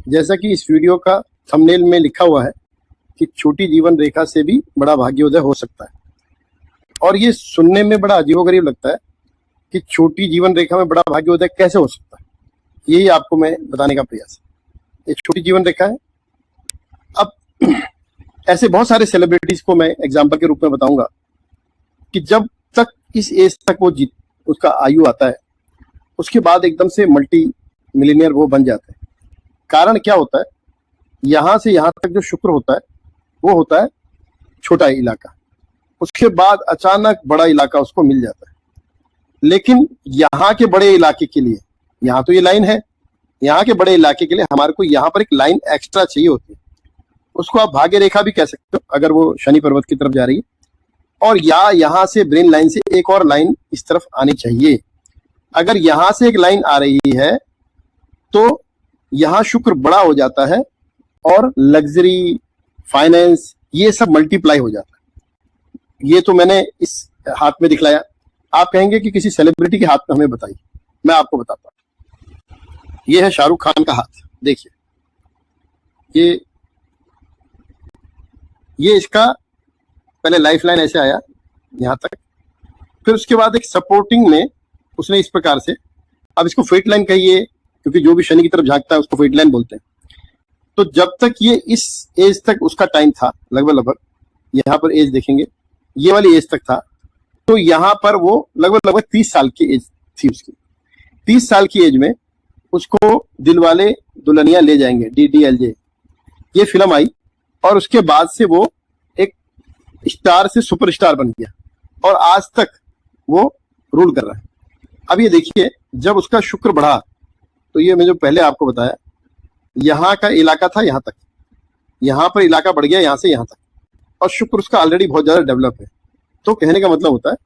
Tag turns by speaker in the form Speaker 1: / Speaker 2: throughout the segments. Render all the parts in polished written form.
Speaker 1: जैसा कि इस वीडियो का थंबनेल में लिखा हुआ है कि छोटी जीवन रेखा से भी बड़ा भाग्योदय हो सकता है। और ये सुनने में बड़ा अजीबोगरीब लगता है कि छोटी जीवन रेखा में बड़ा भाग्योदय कैसे हो सकता है। यही आपको मैं बताने का प्रयास है। एक छोटी जीवन रेखा है। अब ऐसे बहुत सारे सेलिब्रिटीज को मैं एग्जाम्पल के रूप में बताऊंगा कि जब तक इस एज तक वो उसका आयु आता है, उसके बाद एकदम से मल्टी मिलीनियर वो बन जाते हैं। कारण क्या होता है, यहां से यहां तक जो शुक्र होता है वो होता है छोटा इलाका, उसके बाद अचानक बड़ा इलाका उसको मिल जाता है। लेकिन यहाँ के बड़े इलाके के लिए, यहाँ तो ये लाइन है, यहाँ के बड़े इलाके के लिए हमारे को यहाँ पर एक लाइन एक्स्ट्रा चाहिए होती है। उसको आप भाग्य रेखा भी कह सकते हो अगर वो शनि पर्वत की तरफ जा रही है, और यहाँ से ब्रेन लाइन से एक और लाइन इस तरफ आनी चाहिए। अगर यहाँ से एक लाइन आ रही है तो यहाँ शुक्र बड़ा हो जाता है और लग्जरी, फाइनेंस, ये सब मल्टीप्लाई हो जाता है। ये तो मैंने इस हाथ में दिखलाया। आप कहेंगे कि किसी सेलिब्रिटी के हाथ में हमें बताइए, मैं आपको बताता हूँ। ये है शाहरुख खान का हाथ, देखिए। ये इसका पहले लाइफ लाइन ऐसे आया यहाँ तक, फिर उसके बाद एक सपोर्टिंग में उसने इस प्रकार से, अब इसको फेट लाइन कहिए क्योंकि जो भी शनि की तरफ झांकता है उसको फेट लाइन बोलते हैं। तो जब तक ये इस एज तक उसका टाइम था, लगभग यहाँ पर एज देखेंगे, ये वाली एज तक था, तो यहाँ पर वो लगभग 30 साल की एज थी उसकी। 30 साल की एज में उसको दिलवाले दुल्हनिया ले जाएंगे, DDLJ, ये फिल्म आई, और उसके बाद से वो एक स्टार से सुपरस्टार बन गया और आज तक वो रूल कर रहा है। अब ये देखिए, जब उसका शुक्र बढ़ा तो ये मैं जो पहले आपको बताया, यहाँ का इलाका था यहाँ तक, यहाँ पर इलाका बढ़ गया यहाँ से यहाँ तक, और शुक्र उसका ऑलरेडी बहुत ज्यादा डेवलप है। तो कहने का मतलब होता है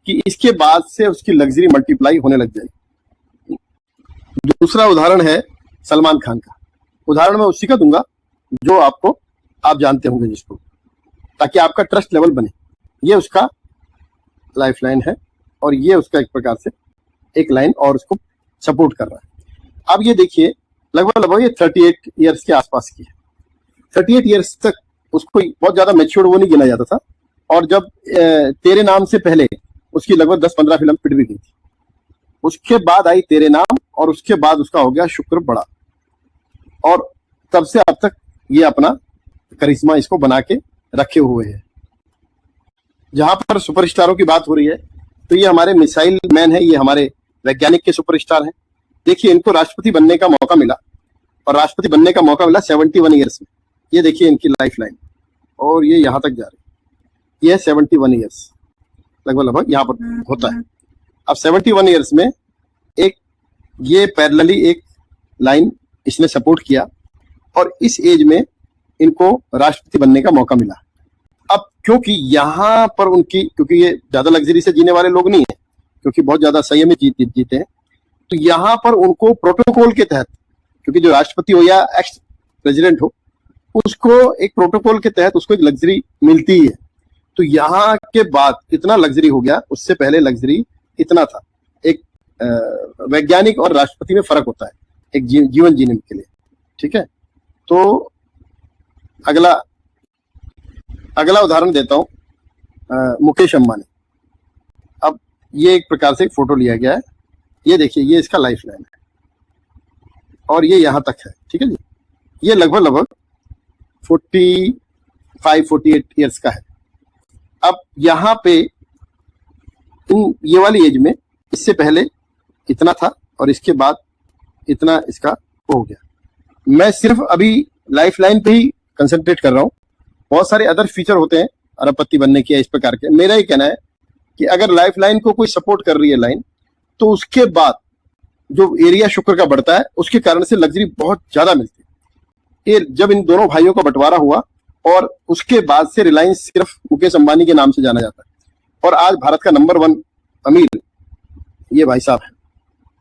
Speaker 1: कि इसके बाद से उसकी लग्जरी मल्टीप्लाई होने लग जाएगी। दूसरा उदाहरण है सलमान खान का। उदाहरण मैं उसी का दूंगा जो आप जानते होंगे जिसको, ताकि आपका ट्रस्ट लेवल बने। ये उसका लाइफ लाइन है और ये उसका एक प्रकार से एक लाइन और उसको सपोर्ट कर रहा है। अब ये देखिए, लगभग ये 38 ईयर्स के आसपास की है। 38 ईयर्स तक उसको बहुत ज्यादा मैच्योर्ड वो नहीं गिना जाता था, और जब तेरे नाम से पहले उसकी लगभग 10-15 फिल्म पिट भी गई थी। उसके बाद आई तेरे नाम, और उसके बाद उसका हो गया शुक्र बड़ा, और तब से अब तक ये अपना करिश्मा इसको बना के रखे हुए है। जहां पर सुपरस्टारों की बात हो रही है, तो ये हमारे मिसाइल मैन है, ये हमारे वैज्ञानिक के सुपरस्टार हैं। देखिए, इनको राष्ट्रपति बनने का मौका मिला, और राष्ट्रपति बनने का मौका मिला 71 ईयर्स में। ये देखिए इनकी लाइफ लाइन, और ये यहाँ तक जा रही है। ये 71 ईयर्स लगभग यहाँ पर होता है। अब 71 ईयर्स में एक ये पैरेलली एक लाइन इसने सपोर्ट किया, और इस एज में इनको राष्ट्रपति बनने का मौका मिला। अब क्योंकि यहाँ पर उनकी, क्योंकि ये ज्यादा लग्जरी से जीने वाले लोग नहीं है, क्योंकि बहुत ज्यादा संयमित जीते हैं, तो यहाँ पर उनको प्रोटोकॉल के तहत, क्योंकि जो राष्ट्रपति हो या एक्स प्रेसिडेंट हो, उसको एक प्रोटोकॉल के तहत उसको एक लग्जरी मिलती है। तो यहाँ के बाद इतना लग्जरी हो गया, उससे पहले लग्जरी इतना था। एक वैज्ञानिक और राष्ट्रपति में फर्क होता है एक जीवन जीने के लिए, ठीक है। तो अगला उदाहरण देता हूं, मुकेश अंबानी। अब ये एक प्रकार से फोटो लिया गया है, ये देखिए, ये इसका लाइफ लाइन है, और ये यहां तक है, ठीक है जी। ये लगभग 45-48 ईयर्स का है। अब यहाँ पे ये वाली एज में इससे पहले इतना था, और इसके बाद इतना इसका हो गया। मैं सिर्फ अभी लाइफ लाइन पे ही कंसंट्रेट कर रहा हूँ। बहुत सारे अदर फीचर होते हैं अरबपति बनने के, इस प्रकार के। मेरा ही कहना है कि अगर लाइफ लाइन को कोई सपोर्ट कर रही है लाइन, तो उसके बाद जो एरिया शुक्र का बढ़ता है, उसके कारण से लग्जरी बहुत ज्यादा मिलती है। ये जब इन दोनों भाइयों का बंटवारा हुआ, और उसके बाद से रिलायंस सिर्फ मुकेश अंबानी के नाम से जाना जाता है, और आज भारत का नंबर 1 अमीर ये भाई साहब है।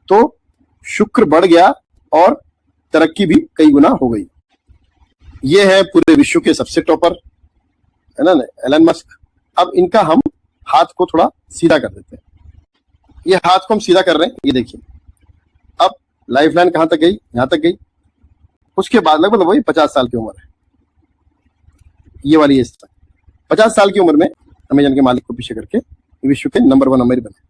Speaker 1: तो शुक्र बढ़ गया और तरक्की भी कई गुना हो गई। ये है पूरे विश्व के सबसे टॉपर, है ना, एलन मस्क। अब इनका हम हाथ को थोड़ा सीधा कर देते हैं। ये हाथ को हम सीधा कर रहे हैं, ये देखिए। अब लाइफ लाइन कहां तक गई, यहां तक गई। उसके बाद लगभग वही 50 साल की उम्र है, ये वाली एज तक 50 साल की उम्र में अमेजन के मालिक को पीछे करके विश्व के नंबर 1 अमीर बने।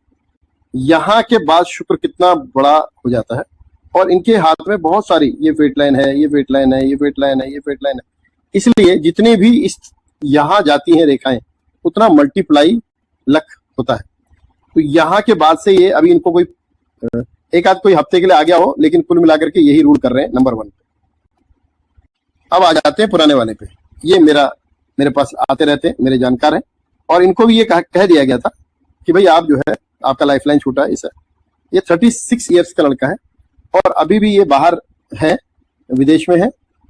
Speaker 1: यहाँ के बाद शुक्र कितना बड़ा हो जाता है, और इनके हाथ में बहुत सारी ये फेट लाइन है, ये फेट लाइन है, ये फेट लाइन है, ये फेट लाइन है। इसलिए जितने भी इस यहाँ जाती हैं रेखाएं, उतना मल्टीप्लाई लक होता है। तो यहाँ के बाद से ये अभी इनको कोई एक आध कोई हफ्ते के लिए आ गया हो, लेकिन कुल मिलाकर के यही रूल कर रहे हैं नंबर 1 पे। अब आ जाते हैं पुराने वाले पे। ये मेरे पास आते रहते हैं, मेरे जानकार हैं, और इनको भी ये कह दिया गया था कि भाई आप जो है आपका लाइफलाइन छूटा है। इसे ये 36 ईयर्स का लड़का है, और अभी भी ये बाहर है, विदेश में है,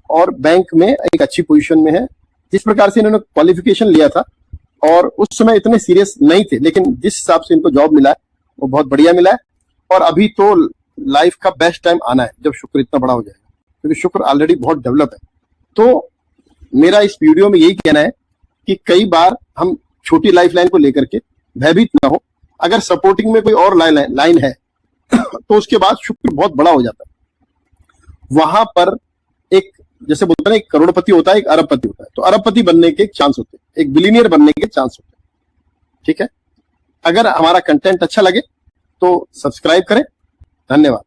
Speaker 1: और बैंक में एक अच्छी पोजीशन में है। जिस प्रकार से इन्होंने क्वालिफिकेशन लिया था, और उस समय इतने सीरियस नहीं थे, लेकिन जिस हिसाब से इनको जॉब मिला है वो बहुत बढ़िया मिला है। और अभी तो लाइफ का बेस्ट टाइम आना है जब शुक्र इतना बड़ा हो जाएगा, क्योंकि शुक्र ऑलरेडी बहुत डेवलप है। तो मेरा इस वीडियो में यही कहना है कि कई बार हम छोटी लाइफ लाइन को लेकर के भयभीत ना हो। अगर सपोर्टिंग में कोई और लाइन है तो उसके बाद शुक्र बहुत बड़ा हो जाता है। वहां पर एक जैसे बोलते हैं, एक करोड़पति होता है, एक अरबपति होता है। तो अरबपति बनने के चांस होते हैं, एक बिलियनियर बनने के चांस होते हैं। ठीक है, अगर हमारा कंटेंट अच्छा लगे तो सब्सक्राइब करें। धन्यवाद।